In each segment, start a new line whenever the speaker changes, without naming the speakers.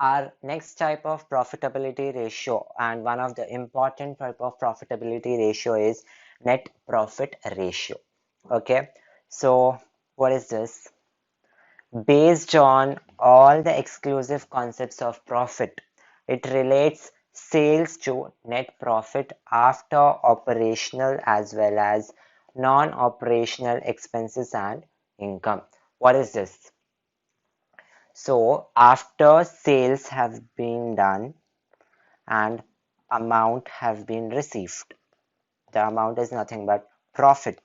our next type of profitability ratio, and one of the important type of profitability ratio is net profit ratio. Okay, so what is this? Based on all the exclusive concepts of profit, it relates sales to net profit after operational as well as non-operational expenses and income. What is this? So after sales have been done and amount have been received, the amount is nothing but profit.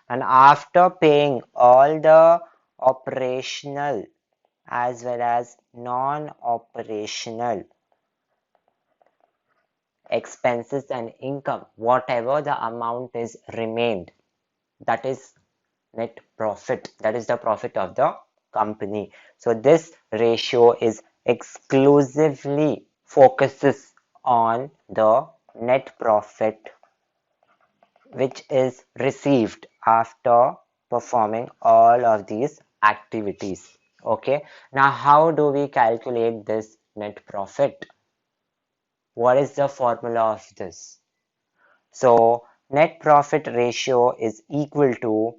And after paying all the operational as well as non-operational expenses and income, whatever the amount is remained, that is net profit. That is the profit of the company. So this ratio is exclusively focuses on the net profit which is received after performing all of these activities. Okay, now how do we calculate this net profit? What is the formula of this? So net profit ratio is equal to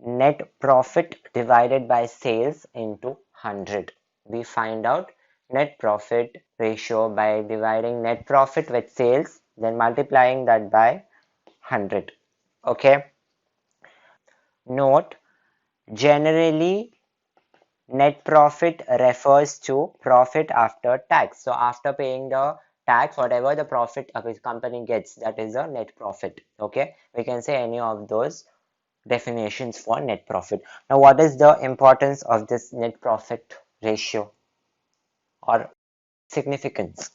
net profit divided by sales into 100. We find out net profit ratio by dividing net profit with sales, then multiplying that by 100. Okay. Note, generally net profit refers to profit after tax. So after paying the tax, whatever the profit a company gets, that is a net profit. Okay, we can say any of those definitions for net profit. Now, what is the importance of this net profit ratio or significance?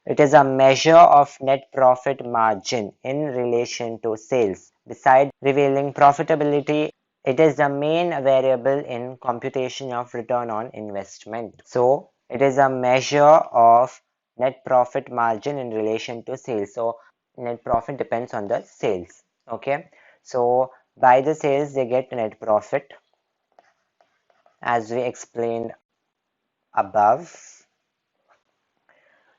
It is a measure of net profit margin in relation to sales. Besides revealing profitability, it is the main variable in computation of return on investment. So it is a measure of net profit margin in relation to sales. So net profit depends on the sales. Okay, so by the sales they get net profit, as we explained above.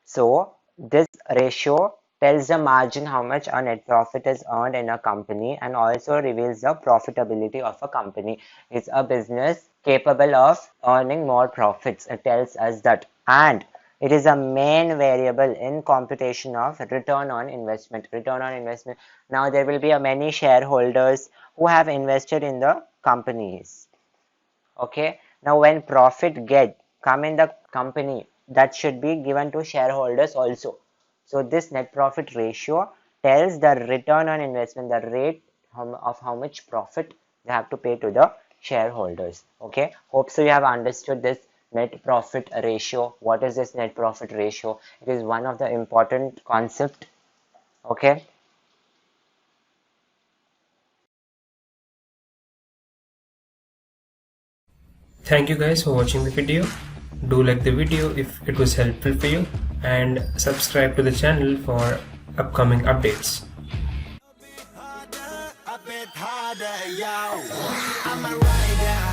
So this ratio tells the margin how much a net profit is earned in a company, and also reveals the profitability of a company. Is a business capable of earning more profits? It tells us that. And it is a main variable in computation of return on investment. Return on investment. Now there will be many shareholders who have invested in the companies. Okay. Now when profit come in the company, that should be given to shareholders also. So this net profit ratio tells the return on investment, the rate of how much profit they have to pay to the shareholders. Okay. Hope so you have understood this net profit ratio. What is this net profit ratio? It is one of the important concept. Okay.
Thank you guys for watching the video. Do like the video if it was helpful for you, and subscribe to the channel for upcoming updates.
I'm a rider.